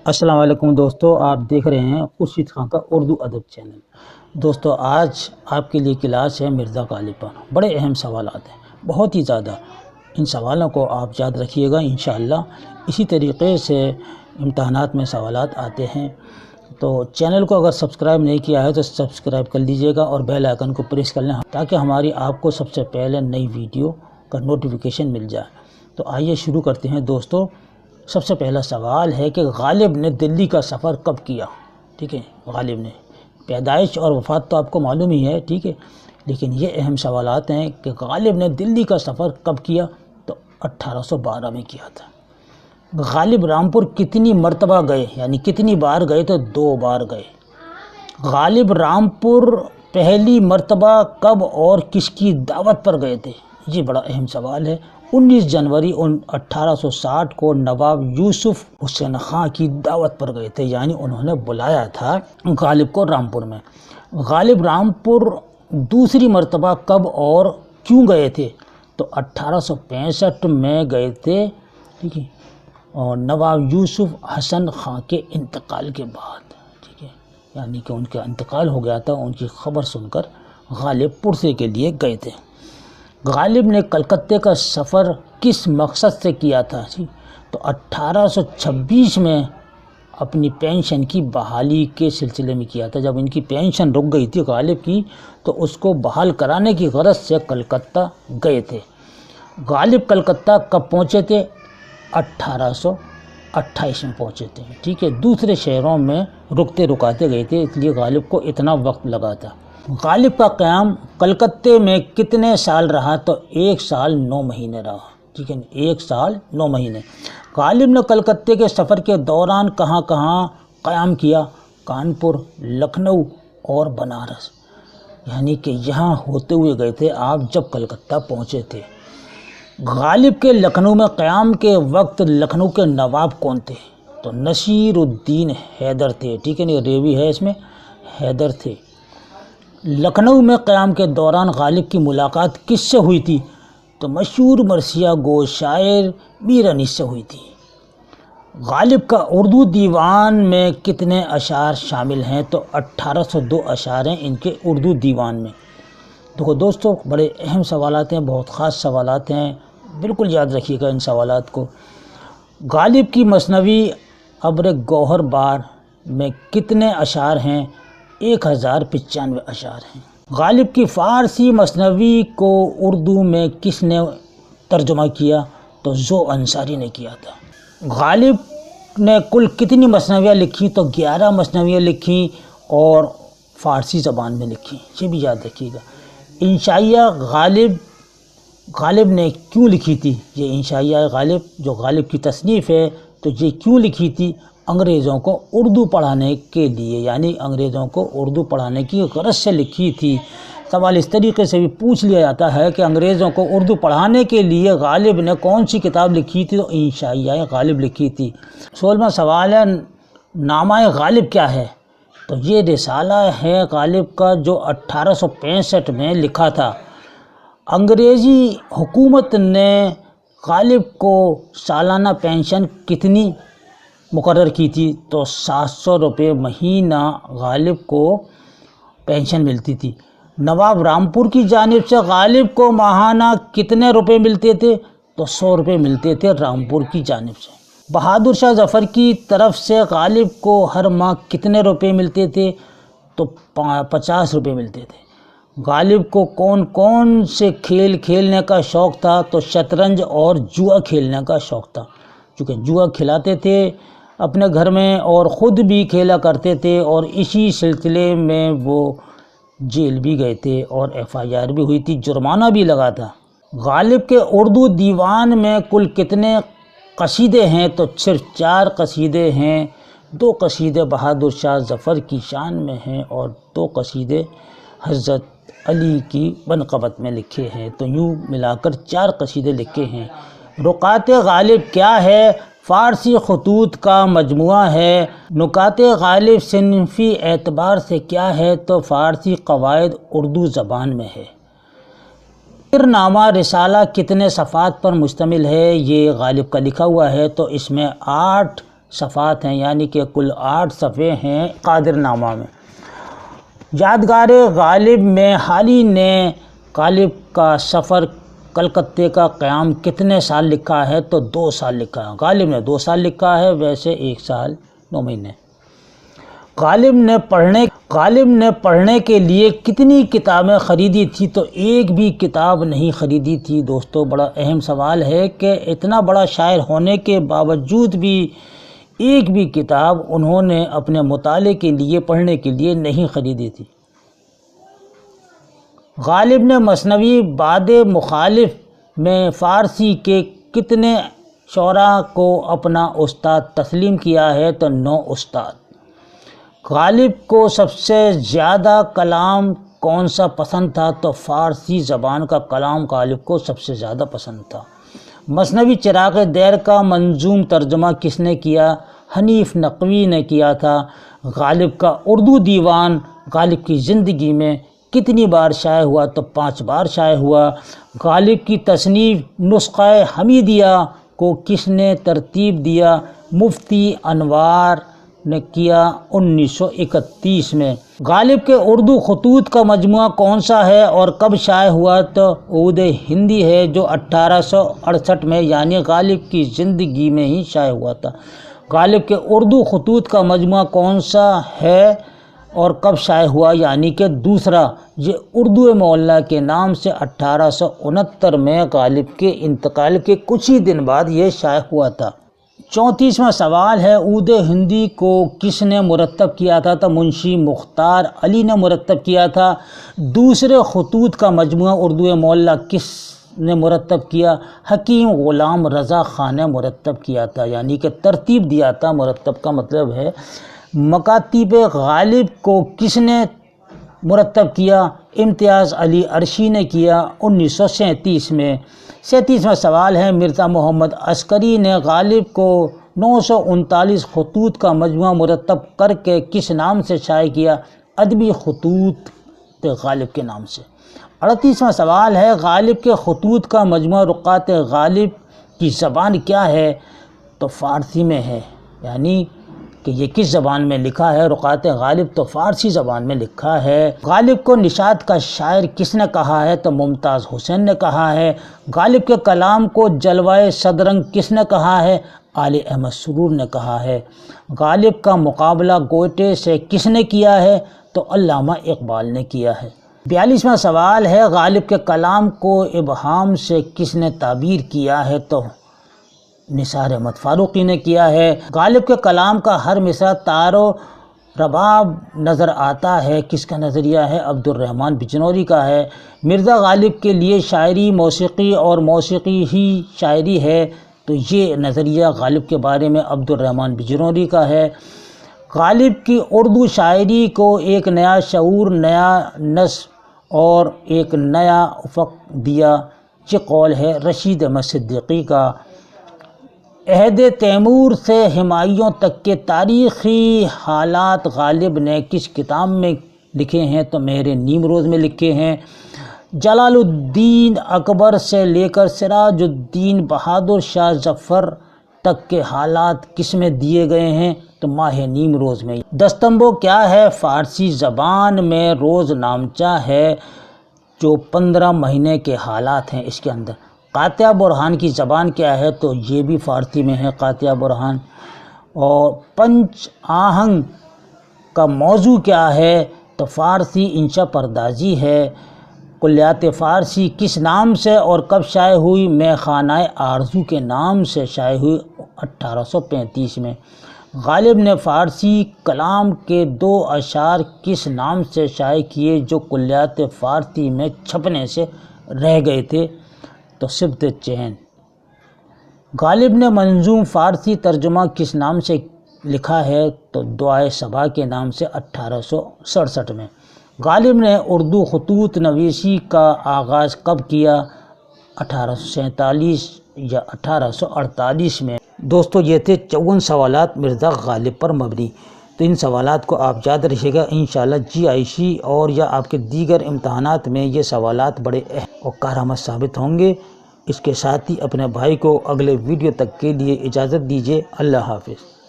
السلام علیکم دوستو، آپ دیکھ رہے ہیں خورشید خان کا اردو ادب چینل۔ دوستو آج آپ کے لیے کلاس ہے مرزا غالب پر۔ بڑے اہم سوالات ہیں، بہت ہی زیادہ۔ ان سوالوں کو آپ یاد رکھیے گا انشاءاللہ۔ اسی طریقے سے امتحانات میں سوالات آتے ہیں، تو چینل کو اگر سبسکرائب نہیں کیا ہے تو سبسکرائب کر لیجئے گا اور بیل آئیکن کو پریس کر لیں تاکہ ہماری آپ کو سب سے پہلے نئی ویڈیو کا نوٹیفیکیشن مل جائے۔ تو آئیے شروع کرتے ہیں دوستو۔ سب سے پہلا سوال ہے کہ غالب نے دلی کا سفر کب کیا؟ ٹھیک ہے، غالب نے پیدائش اور وفات تو آپ کو معلوم ہی ہے، ٹھیک ہے، لیکن یہ اہم سوالات ہیں کہ غالب نے دلی کا سفر کب کیا؟ تو 1812 میں کیا تھا۔ غالب رامپور کتنی مرتبہ گئے؟ یعنی کتنی بار گئے؟ تو 2 بار گئے۔ غالب رامپور پہلی مرتبہ کب اور کس کی دعوت پر گئے تھے؟ یہ بڑا اہم سوال ہے۔ 19 جنوری 1860 کو نواب یوسف حسین خان کی دعوت پر گئے تھے، یعنی انہوں نے بلایا تھا غالب کو رامپور میں۔ غالب رامپور دوسری مرتبہ کب اور کیوں گئے تھے؟ تو 1865 میں گئے تھے، ٹھیک ہے، اور نواب یوسف حسن خان کے انتقال کے بعد، ٹھیک ہے، یعنی کہ ان کا انتقال ہو گیا تھا، ان کی خبر سن کر غالب پرسے کے لیے گئے تھے۔ غالب نے کلکتے کا سفر کس مقصد سے کیا تھا؟ تو 1826 میں اپنی پینشن کی بحالی کے سلسلے میں کیا تھا۔ جب ان کی پینشن رک گئی تھی غالب کی، تو اس کو بحال کرانے کی غرض سے کلکتہ گئے تھے۔ غالب کلکتہ کب پہنچے تھے؟ 1828 میں پہنچے تھے، ٹھیک ہے۔ دوسرے شہروں میں رکتے رکاتے گئے تھے، اس لیے غالب کو اتنا وقت لگا تھا۔ غالب کا قیام کلکتے میں کتنے سال رہا؟ تو 1 سال 9 مہینے رہا، ٹھیک ہے، 1 سال 9 مہینے۔ غالب نے کلکتے کے سفر کے دوران کہاں کہاں قیام کیا؟ کانپور، لکھنؤ اور بنارس، یعنی کہ یہاں ہوتے ہوئے گئے تھے آپ جب کلکتہ پہنچے تھے۔ غالب کے لکھنؤ میں قیام کے وقت لکھنؤ کے نواب کون تھے؟ تو نصیر الدین حیدر تھے، ٹھیک ہے، ریوی ہے اس میں، حیدر تھے۔ لکھنؤ میں قیام کے دوران غالب کی ملاقات کس سے ہوئی تھی؟ تو مشہور مرثیہ گو شاعر میر انیس سے ہوئی تھی۔ غالب کا اردو دیوان میں کتنے اشعار شامل ہیں؟ تو 1802 اشعار ہیں ان کے اردو دیوان میں۔ دیکھو دوستو، بڑے اہم سوالات ہیں، بہت خاص سوالات ہیں، بالکل یاد رکھیے گا ان سوالات کو۔ غالب کی مثنوی ابر گوہر بار میں کتنے اشعار ہیں؟ 1095 اشعار ہیں۔ غالب کی فارسی مثنوی کو اردو میں کس نے ترجمہ کیا؟ تو ذو انصاری نے کیا تھا۔ غالب نے کل کتنی مثنویاں لکھی؟ تو 11 مثنویاں لکھی اور فارسی زبان میں لکھی، یہ بھی یاد رکھیے گا۔ انشائیہ غالب نے کیوں لکھی تھی؟ یہ انشائیہ غالب جو غالب کی تصنیف ہے، تو یہ کیوں لکھی تھی؟ انگریزوں کو اردو پڑھانے کے لیے، یعنی انگریزوں کو اردو پڑھانے کی غرض سے لکھی تھی۔ سوال اس طریقے سے بھی پوچھ لیا جاتا ہے کہ انگریزوں کو اردو پڑھانے کے لیے غالب نے کون سی کتاب لکھی تھی؟ تو انشائیہ غالب لکھی تھی۔ 16واں سوال ہے، نامہ غالب کیا ہے؟ تو یہ رسالہ ہے غالب کا جو 1865 میں لکھا تھا۔ انگریزی حکومت نے غالب کو سالانہ پینشن کتنی مقرر کی تھی؟ تو 700 روپے مہینہ غالب کو پینشن ملتی تھی۔ نواب رامپور کی جانب سے غالب کو ماہانہ کتنے روپے ملتے تھے؟ تو 100 روپے ملتے تھے رامپور کی جانب سے۔ بہادر شاہ ظفر کی طرف سے غالب کو ہر ماہ کتنے روپے ملتے تھے؟ تو 50 روپے ملتے تھے۔ غالب کو کون کون سے کھیل کھیلنے کا شوق تھا؟ تو شطرنج اور جوا کھیلنے کا شوق تھا، چونکہ جوا کھلاتے تھے اپنے گھر میں اور خود بھی کھیلا کرتے تھے، اور اسی سلسلے میں وہ جیل بھی گئے تھے اور FIR بھی ہوئی تھی، جرمانہ بھی لگا تھا۔ غالب کے اردو دیوان میں کل کتنے قصیدے ہیں؟ تو صرف 4 قصیدے ہیں۔ 2 قصیدے بہادر شاہ ظفر کی شان میں ہیں اور 2 قصیدے حضرت علی کی منقبت میں لکھے ہیں، تو یوں ملا کر 4 قصیدے لکھے ہیں۔ رکات غالب کیا ہے؟ فارسی خطوط کا مجموعہ ہے۔ نکات غالب صنفی اعتبار سے کیا ہے؟ تو فارسی قواعد اردو زبان میں ہے۔ نامہ رسالہ کتنے صفحات پر مشتمل ہے؟ یہ غالب کا لکھا ہوا ہے، تو اس میں 8 صفحات ہیں، یعنی کہ کل 8 صفحے ہیں قادر نامہ میں۔ یادگار غالب میں حالی نے غالب کا سفر کلکتے کا قیام کتنے سال لکھا ہے؟ تو 2 سال لکھا ہے۔ غالب نے 2 سال لکھا ہے، ویسے 1 سال 9 مہینے۔ غالب نے پڑھنے کے لیے کتنی کتابیں خریدی تھی؟ تو ایک بھی کتاب نہیں خریدی تھی۔ دوستو بڑا اہم سوال ہے کہ اتنا بڑا شاعر ہونے کے باوجود بھی ایک بھی کتاب انہوں نے اپنے مطالعے کے لیے پڑھنے کے لیے نہیں خریدی تھی۔ غالب نے مثنوی بعد مخالف میں فارسی کے کتنے شعراء کو اپنا استاد تسلیم کیا ہے؟ تو 9 استاد۔ غالب کو سب سے زیادہ کلام کون سا پسند تھا؟ تو فارسی زبان کا کلام غالب کو سب سے زیادہ پسند تھا۔ مثنوی چراغ دیر کا منظوم ترجمہ کس نے کیا؟ حنیف نقوی نے کیا تھا۔ غالب کا اردو دیوان غالب کی زندگی میں کتنی بار شائع ہوا؟ تو 5 بار شائع ہوا۔ غالب کی تصنیف نسخہ حمیدیہ کو کس نے ترتیب دیا؟ مفتی انوار نے کیا 1931 میں۔ غالب کے اردو خطوط کا مجموعہ کون سا ہے اور کب شائع ہوا؟ تو عود ہندی ہے، جو 1868 میں یعنی غالب کی زندگی میں ہی شائع ہوا تھا۔ غالب کے اردو خطوط کا مجموعہ کون سا ہے اور کب شائع ہوا؟ یعنی کہ دوسرا، یہ اردو معلیٰ کے نام سے 1869 میں غالب کے انتقال کے کچھ ہی دن بعد یہ شائع ہوا تھا۔ 34واں سوال ہے، عود ہندی کو کس نے مرتب کیا تھا؟ تو منشی مختار علی نے مرتب کیا تھا۔ دوسرے خطوط کا مجموعہ اردو معلیٰ کس نے مرتب کیا؟ حکیم غلام رضا خان نے مرتب کیا تھا، یعنی کہ ترتیب دیا تھا۔ مرتب کا مطلب ہے مکاتیب غالب کو کس نے مرتب کیا؟ امتیاز علی عرشی نے کیا 1937 میں۔ 37واں سوال ہے، مرزا محمد عسکری نے غالب کو 939 خطوط کا مجموعہ مرتب کر کے کس نام سے شائع کیا؟ ادبی خطوط غالب کے نام سے۔ 38واں سوال ہے، غالب کے خطوط کا مجموعہ رقعات غالب کی زبان کیا ہے؟ تو فارسی میں ہے، یعنی کہ یہ کس زبان میں لکھا ہے؟ رقعات غالب تو فارسی زبان میں لکھا ہے۔ غالب کو نشاط کا شاعر کس نے کہا ہے؟ تو ممتاز حسین نے کہا ہے۔ غالب کے کلام کو جلوۂ صدرنگ کس نے کہا ہے؟ آل احمد سرور نے کہا ہے۔ غالب کا مقابلہ گوئٹے سے کس نے کیا ہے؟ تو علامہ اقبال نے کیا ہے۔ 42واں سوال ہے، غالب کے کلام کو ابہام سے کس نے تعبیر کیا ہے؟ تو نثار احمد فاروقی نے کیا ہے۔ غالب کے کلام کا ہر مصرع تار و رباب نظر آتا ہے، کس کا نظریہ ہے؟ عبد الرحمن بجنوری کا ہے۔ مرزا غالب کے لیے شاعری موسیقی اور موسیقی ہی شاعری ہے، تو یہ نظریہ غالب کے بارے میں عبد الرحمن بجنوری کا ہے۔ غالب کی اردو شاعری کو ایک نیا شعور، نیا نظم اور ایک نیا افق دیا، یہ قول ہے رشید احمد صدیقی کا۔ عہد تیمور سے ہمایوں تک کے تاریخی حالات غالب نے کس کتاب میں لکھے ہیں؟ تو مہر نیمروز میں لکھے ہیں۔ جلال الدین اکبر سے لے کر سراج الدین بہادر شاہ ظفر تک کے حالات کس میں دیے گئے ہیں؟ تو ماہ نیمروز میں۔ دستمبو کیا ہے؟ فارسی زبان میں روز نامچہ ہے، جو 15 مہینے کے حالات ہیں اس کے اندر۔ قاطع برہان کی زبان کیا ہے؟ تو یہ بھی فارسی میں ہے قاطع برہان۔ اور پنچ آہنگ کا موضوع کیا ہے؟ تو فارسی انشا پردازی ہے۔ کلیات فارسی کس نام سے اور کب شائع ہوئی؟ میں خانہ آرزو کے نام سے شائع ہوئی 1835 میں۔ غالب نے فارسی کلام کے 2 اشعار کس نام سے شائع کیے جو کلیات فارسی میں چھپنے سے رہ گئے تھے؟ تو سبت چین۔ غالب نے منظوم فارسی ترجمہ کس نام سے لکھا ہے؟ تو دعائے صبا کے نام سے 1867 میں۔ غالب نے اردو خطوط نویسی کا آغاز کب کیا؟ 1847 یا 1848 میں۔ دوستو یہ تھے 54 سوالات مرزا غالب پر مبنی۔ تو ان سوالات کو آپ یاد رکھیے گا، انشاءاللہ GIC اور یا آپ کے دیگر امتحانات میں یہ سوالات بڑے اہم اور کارآمد ثابت ہوں گے۔ اس کے ساتھ ہی اپنے بھائی کو اگلے ویڈیو تک کے لیے اجازت دیجیے۔ اللہ حافظ۔